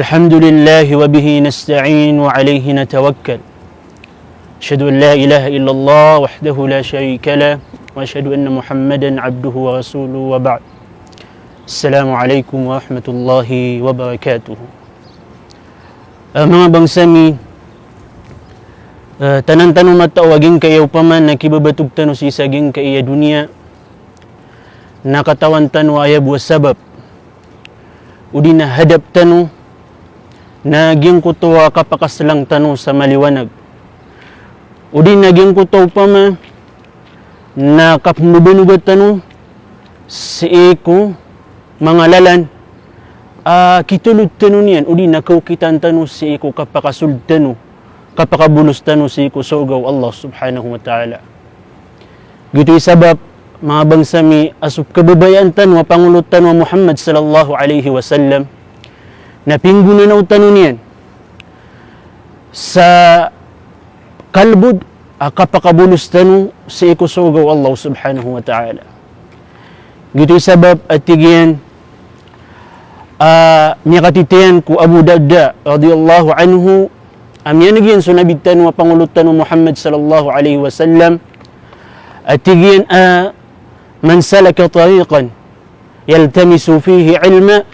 الحمد لله وبه نستعين وعليه نتوكل أشهد أن لا إله إلا الله وحده لا شريك له وأشهد أن محمدا عبده ورسوله وبعد السلام عليكم ورحمة الله وبركاته mga bangsami tanan-tanong matawagin kayaw paman nakibabatug tano si saging kaiya dunia nakatawan tano ayab wa sabab udi na hadap tano naging kutuwa kapakaslang tano sa maliwanag udi naging kutuwa paman na kapnubanugat tano si eko mga lalan kitulod tano niyan udi nakaukitan tano si eko kapakasuld tano kapakabulos tano si eko sogaw Allah subhanahu wa ta'ala gito'y sabab mga bangsami asup kababayan tano pangulot tano Muhammad sallallahu alaihi wasallam na pingguna tano niyan sa kalbud kapakabulos tano si eko sogaw Allah subhanahu wa ta'ala gito'y sabab at tigyan mikatitiyan ku Abu Darda radhiyallahu anhu amyan nagyan sunabit tano pangulot tano Muhammad sallallahu alaihi wasallam at tigyan man salaka tariqan yaltamisu fihi ilma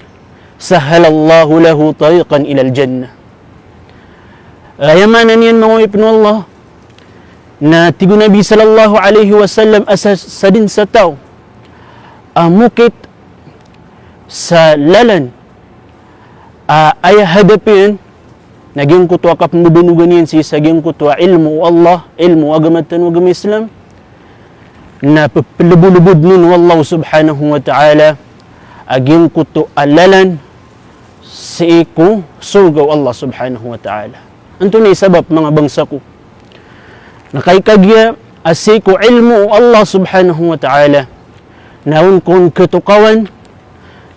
sahhala Allahu lahu tariqan ila al-jannah yamanan yan mga ibn Allah na tigo Nabi sallallahu alaihi wasallam sa din sa tao mukit sa lalan ay hadapin naging kutwa kapnubunugan yan si saging kutwa ilmu Allah ilmu agamatan agama Islam na pelubud-lubud nun wallahu subhanahu wa ta'ala aging kutu alalan si iku surgaw Allah subhanahu wa ta'ala anto na isabab mga bangsa ko nakaikagya asiku ilmu Allah subhanahu wa ta'ala naun kung ketukawan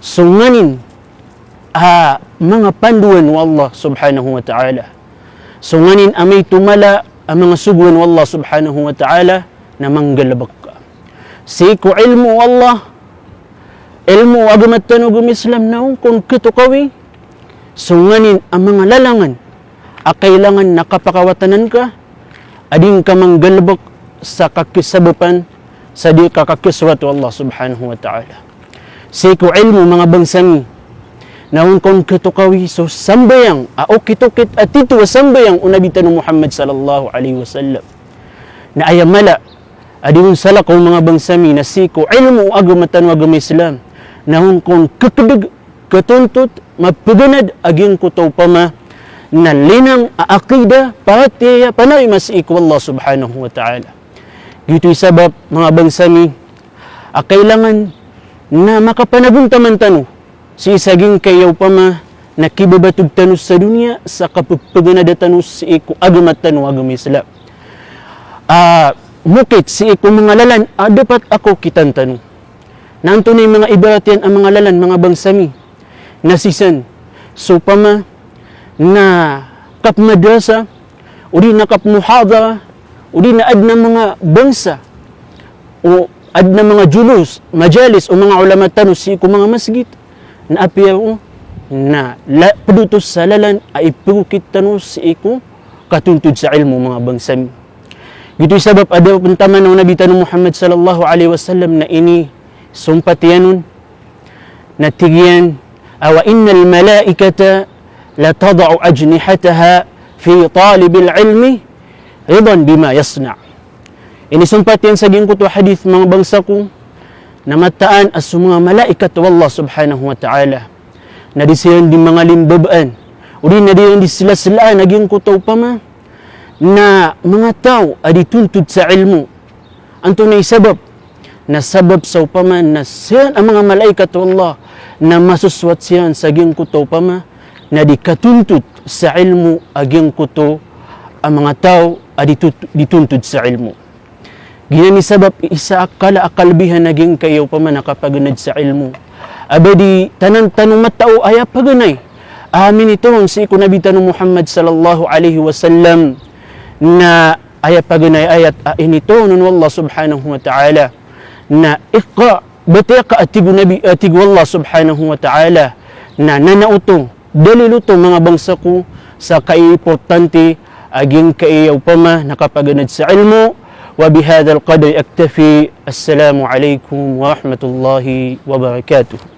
sunganin mga panduan wa Allah subhanahu wa ta'ala sunganin amay tumala ang mga sugwan wa Allah subhanahu wa ta'ala na manggalabak ka siku ilmu Allah ilmu agamat tanugum Islam naun kung ketukawi sunganin ang mga lalangan kailangan nakapakawatanan ka ading ka manggalabak sa kakisabapan sa di kakakiswat wa Allah subhanahu wa ta'ala siku ilmu mga bangsami naun kung ketukawi so sambayang o kitukit at ito sambayang unabitan ng Muhammad sallallahu alaihi wasallam na ayamala adingon sala kong mga bangsami na siku ilmu agamatan agama Islam naun kung kakadag katuntut mapaganad aging kutaw pama na linang aakida patiya panay mas iku Allah subhanahu wa ta'ala gito'y sabab mga bangsami kailangan na makapanabuntaman tano si saging kayaw pama nakibabatug tano sa dunia sa kapagpaganada tano si iku agamat tano agama Islam mukit si iku mga lalan dapat ako kitan tano nanto na mga ibarat yan ang mga lalan mga bangsami nasisan so pama na kapmadrasa o di na kapmuhadara o di na ad na mga bangsa o ad na mga julus majalis o mga ulama tano si iku mga masjid na apiyaw na padutos sa lalan ay pagukit tano si iku katuntod sa ilmu mga bangsami gito'y sabab adaw puntaman ng Nabi tanong Muhammad sallallahu alaihi wasallam na ini sumpatiyanon na tigyan wa innal malaikata la tada'u ajnihataha fi talibil ilmi ridan bima yasna' ini sumpatiyan sa gingkot wa hadith mga bangsa ko na mataan as mga malaikat wa Allah subhanahu wa ta'ala na di siya di mga limbabaan o di na di sila naging kutaw pa ma na mga tao adi tuntut sa ilmu anto na isabab na sabab sa upaman na siyan ang mga malaikat wa Allah na masuswat siyan sa ging kutaw pa ma na di katuntut sa ilmu aging kuto ang mga tao adi dituntut sa ilmu ginani sabab isa akalbihan naging kayaw pa man nakapagunad sa ilmu abadi tanan-tanong matao ay paganay amin ito ang si Nabi tanong Muhammad sallallahu alaihi wasallam na ay paganay ayat inito nun wallah subhanahu wa ta'ala na iqra batiqa atigu Nabi atigu Allah subhanahu wa ta'ala na nanauto daliluto mga bangsa ko sa kaiimportante aging kaiyaw pa ma nakapaganad sa ilmo. Wa bihadal qadri aktafi. Assalamu alaikum wa rahmatullahi wa barakatuh.